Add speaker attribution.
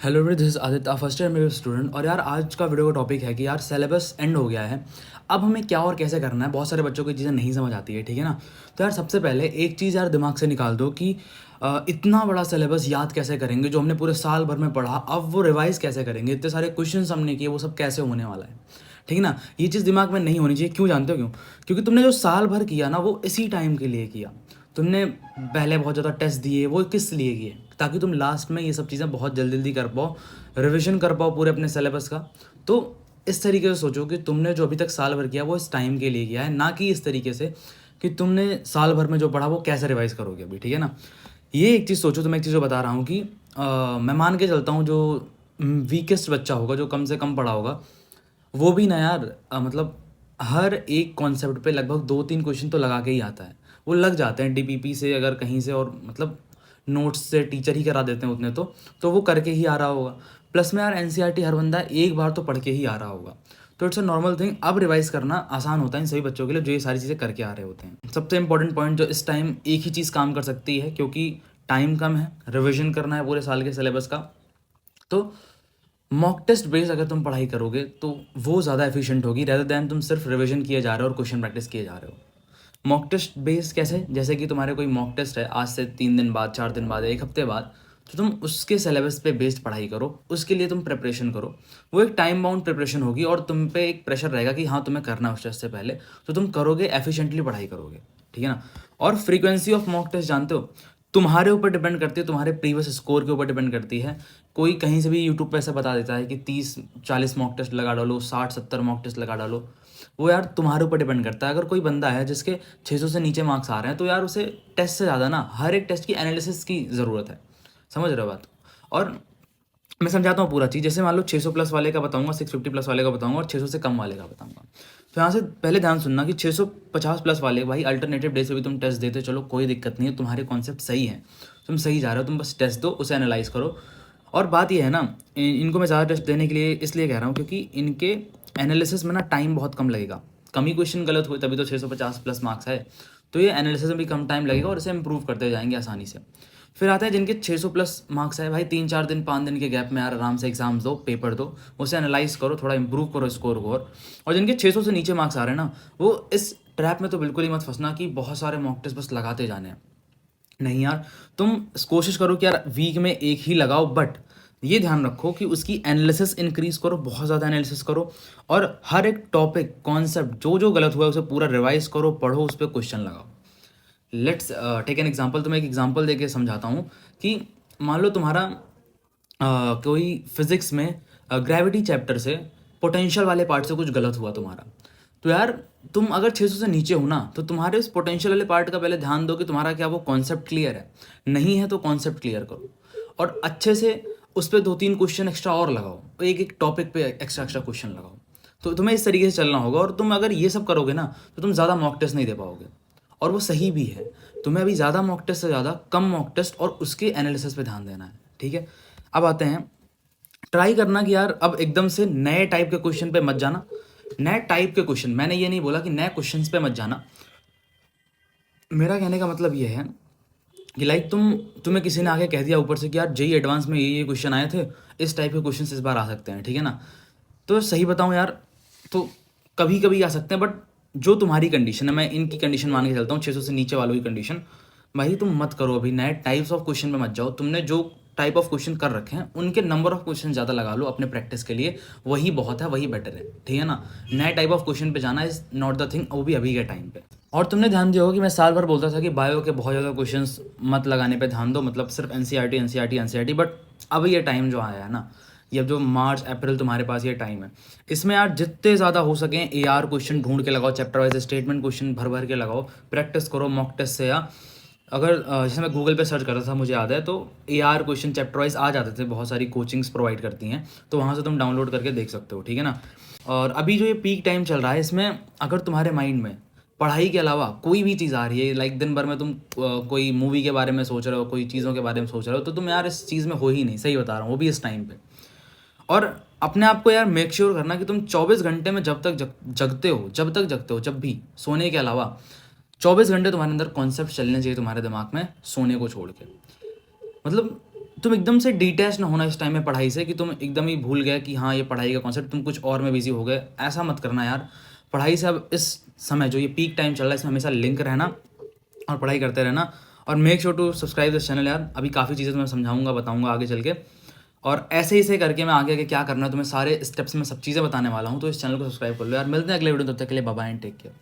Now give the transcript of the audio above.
Speaker 1: Hello everyone, this is Aditya, first year मेरे student. और यार आज का वीडियो का टॉपिक है कि यार सिलेबस एंड हो गया है। अब हमें क्या और कैसे करना है। बहुत सारे बच्चों को चीज़ें नहीं समझ आती है, ठीक है ना। तो यार सबसे पहले एक चीज़ यार दिमाग से निकाल दो कि इतना बड़ा सिलेबस याद कैसे करेंगे जो हमने पूरे साल भर में पढ़ा। अब वो रिवाइज कैसे करेंगे, इतने सारे क्वेश्चन हमने किए, वो सब कैसे होने वाला है, ठीक है ना। ये चीज़ दिमाग में नहीं होनी चाहिए। क्यों जानते हो क्यों? क्योंकि तुमने जो साल भर किया ना वो इसी टाइम के लिए किया। तुमने पहले बहुत ज़्यादा टेस्ट दिए, वो किस लिए किए? ताकि तुम लास्ट में ये सब चीज़ें बहुत जल्दी जल्दी कर पाओ, रिवीजन कर पाओ पूरे अपने सिलेबस का। तो इस तरीके से सोचो कि तुमने जो अभी तक साल भर किया वो इस टाइम के लिए किया है, ना कि इस तरीके से कि तुमने साल भर में जो पढ़ा वो कैसे रिवाइज करोगे अभी, ठीक है ना। ये एक चीज़ सोचो। तो मैं एक चीज़ जो बता रहा हूँ कि मैं मान के चलता हूँ जो वीकेस्ट बच्चा होगा, जो कम से कम पढ़ा होगा, वो भी ना यार मतलब हर एक कॉन्सेप्ट पे लगभग 2-3 क्वेश्चन तो लगा के ही आता है। वो लग जाते हैं डीपीपी से अगर कहीं से, और मतलब नोट्स से टीचर ही करा देते हैं उतने तो वो करके ही आ रहा होगा। प्लस में यार एनसीईआरटी हर बंदा एक बार तो पढ़ के ही आ रहा होगा। तो इट्स अ नॉर्मल थिंग। अब रिवाइज करना आसान होता है इन सभी बच्चों के लिए जो ये सारी चीज़ें करके आ रहे होते हैं। सबसे इंपॉर्टेंट पॉइंट जो इस टाइम एक ही चीज़ काम कर सकती है, क्योंकि टाइम कम है, रिविजन करना है पूरे साल के सिलेबस का। तो मॉक टेस्ट बेस्ड अगर तुम पढ़ाई करोगे तो वो ज़्यादा एफिशिएंट होगी, रेदर दैन तुम सिर्फ रिवीजन किए जा रहे हो और क्वेश्चन प्रैक्टिस किए जा रहे हो। मॉक टेस्ट बेस्ड कैसे? जैसे कि तुम्हारे कोई मॉक टेस्ट है आज से 3 दिन बाद, 4 दिन बाद, एक हफ्ते बाद, तो तुम उसके सिलेबस पे बेस्ड पढ़ाई करो, उसके लिए तुम प्रिपरेशन करो। वो एक टाइम बाउंड प्रिपरेशन होगी और तुम पे एक प्रेशर रहेगा कि हाँ तुम्हें करना है उस टेस्ट से पहले, तो तुम करोगे, एफिशिएंटली पढ़ाई करोगे, ठीक है ना। और फ्रीक्वेंसी ऑफ मॉक टेस्ट जानते हो, तुम्हारे ऊपर डिपेंड करती है, तुम्हारे प्रीवियस स्कोर के ऊपर डिपेंड करती है। कोई कहीं से भी यूट्यूब पे ऐसा बता देता है कि 30-40 मॉक टेस्ट लगा डालो, 60-70 मॉक टेस्ट लगा डालो। वो यार तुम्हारे ऊपर डिपेंड करता है। अगर कोई बंदा है जिसके 600 से नीचे मार्क्स आ रहे हैं, तो यार उसे टेस्ट से ज़्यादा ना हर एक टेस्ट की एनालिसिस की ज़रूरत है। समझ रहे हो बात? और मैं समझाता हूँ पूरा चीज़। जैसे मान लो 600 प्लस वाले का बताऊंगा, 650 प्लस वाले का बताऊंगा और 600 से कम वाले का बताऊंगा। तो यहाँ से पहले ध्यान सुनना कि 650 प्लस वाले भाई अल्टरनेटिव डे से भी तुम टेस्ट देते चलो, कोई दिक्कत नहीं है, तुम्हारे कॉन्सेप्ट सही है, तुम सही जा रहे हो, तुम बस टेस्ट दो, उसे एनालाइज करो। और बात यह है ना, इनको मैं ज़्यादा टेस्ट देने के लिए इसलिए कह रहा हूँ क्योंकि इनके एनालिसिस में ना टाइम बहुत कम लगेगा। कम ही क्वेश्चन गलत हुए तभी तो 650 प्लस मार्क्स है। तो ये एनालिसिस में भी कम टाइम लगेगा और इसे इंप्रूव करते जाएंगे आसानी से। फिर आता है जिनके 600 प्लस मार्क्स है, भाई 3-4 दिन 5 दिन के गैप में यार आराम से एग्जाम्स दो, पेपर दो, उसे एनालाइज करो, थोड़ा इंप्रूव करो स्कोर को। और जिनके 600 से नीचे मार्क्स आ रहे हैं ना, वो इस ट्रैप में तो बिल्कुल ही मत फंसना कि बहुत सारे मॉक टेस्ट बस लगाते जाने हैं। नहीं यार, तुम कोशिश करो कि यार वीक में एक ही लगाओ, बट ये ध्यान रखो कि उसकी एनालिसिस इंक्रीज करो, बहुत ज़्यादा एनालिसिस करो। और हर एक टॉपिक कॉन्सेप्ट जो जो गलत हुआ है उसे पूरा रिवाइज करो, पढ़ो, उस पर क्वेश्चन लगाओ। Let's take an example. तो मैं एक एग्जाम्पल देके समझाता हूँ कि मान लो तुम्हारा कोई फिजिक्स में ग्रेविटी चैप्टर से पोटेंशियल वाले पार्ट से कुछ गलत हुआ तुम्हारा। तो यार तुम अगर 600 से नीचे हो ना, तो तुम्हारे उस पोटेंशियल वाले पार्ट का पहले ध्यान दो कि तुम्हारा क्या वो कॉन्सेप्ट क्लियर है। नहीं है तो कॉन्सेप्ट क्लियर करो और अच्छे से उस पर 2-3 क्वेश्चन एक्स्ट्रा और लगाओ, एक एक टॉपिक पे एक्स्ट्रा एक्स्ट्रा क्वेश्चन लगाओ। तो तुम्हें इस तरीके से चलना होगा। और तुम अगर ये सब करोगे ना तो तुम ज़्यादा मॉक टेस्ट नहीं दे पाओगे, और वो सही भी है। तुम्हें अभी ज़्यादा मॉक टेस्ट से ज़्यादा कम मॉक टेस्ट और उसके एनालिसिस पे ध्यान देना है, ठीक है। अब आते हैं, ट्राई करना कि यार अब एकदम से नए टाइप के क्वेश्चन पे मत जाना। नए टाइप के क्वेश्चन, मैंने ये नहीं बोला कि नए क्वेश्चंस पे मत जाना। मेरा कहने का मतलब ये है कि लाइक तुम्हें किसी ने आके कह दिया ऊपर से कि यार जेई एडवांस में ये क्वेश्चन आए थे, इस टाइप के क्वेश्चन इस बार आ सकते हैं, ठीक है ना। तो सही बताऊं यार, तो कभी कभी आ सकते हैं, बट जो तुम्हारी कंडीशन है, मैं इनकी कंडीशन मान के चलता हूँ, 600 से नीचे वालों की कंडीशन, भाई तुम मत करो, अभी नए टाइप्स ऑफ क्वेश्चन में मत जाओ। तुमने जो टाइप ऑफ क्वेश्चन कर रखे हैं उनके नंबर ऑफ क्वेश्चन ज़्यादा लगा लो अपने प्रैक्टिस के लिए, वही बहुत है, वही बेटर है, ठीक है ना। नए टाइप ऑफ क्वेश्चन पे जाना इज नॉट द थिंग, वो भी अभी के टाइम पे। और तुमने ध्यान दिया होगा कि मैं साल भर बोलता था कि बायो के बहुत ज़्यादा क्वेश्चंस मत लगाने पे ध्यान दो, मतलब सिर्फ एनसीईआरटी एनसीईआरटी एनसीईआरटी। बट अब ये टाइम जो आया है ना, ये अब जो मार्च अप्रैल तुम्हारे पास ये टाइम है, इसमें यार जितने ज़्यादा हो सकें एआर क्वेश्चन ढूंढ के लगाओ, चैप्टर वाइज स्टेटमेंट क्वेश्चन भर भर के लगाओ, प्रैक्टिस करो मॉक टेस्ट से। या अगर जैसे मैं गूगल पे सर्च कर रहा था, मुझे याद है, तो एआर क्वेश्चन चैप्टर वाइज आ जाते थे, बहुत सारी कोचिंग्स प्रोवाइड करती हैं, तो वहाँ से तुम डाउनलोड करके देख सकते हो, ठीक है ना। और अभी जो ये पीक टाइम चल रहा है, इसमें अगर तुम्हारे माइंड में पढ़ाई के अलावा कोई भी चीज़ आ रही है, लाइक दिन भर में तुम कोई मूवी के बारे में सोच रहे हो, कोई चीज़ों के बारे में सोच रहे हो, तो तुम यार इस चीज़ में हो ही नहीं, सही बता रहा हूँ, वो भी इस टाइम पे। और अपने आप को यार मेक श्योर करना कि तुम 24 घंटे में जब तक जगते हो, जब तक जगते हो, जब भी सोने के अलावा 24 घंटे तुम्हारे अंदर कॉन्सेप्ट चलने चाहिए तुम्हारे दिमाग में, सोने को छोड़ के। मतलब तुम एकदम से डिटैच ना होना इस टाइम में पढ़ाई से, कि तुम एकदम ही भूल गए कि हाँ ये पढ़ाई का कॉन्सेप्ट, तुम कुछ और में बिजी हो गए। ऐसा मत करना यार। पढ़ाई से अब इस समय जो ये पीक टाइम चल रहा है इसमें हमेशा लिंक रहना और पढ़ाई करते रहना। और make sure to subscribe this channel यार। अभी काफ़ी चीज़ें तुम्हें समझाऊंगा, बताऊंगा आगे चल के। और ऐसे ही से करके मैं आगे आगे क्या करना है तुम्हें सारे स्टेप्स में सब चीज़ें बताने वाला हूँ। तो इस चैनल को सब्सक्राइब कर लो यार। मिलते हैं अगले वीडियो, तब तक के लिए bye bye and take care.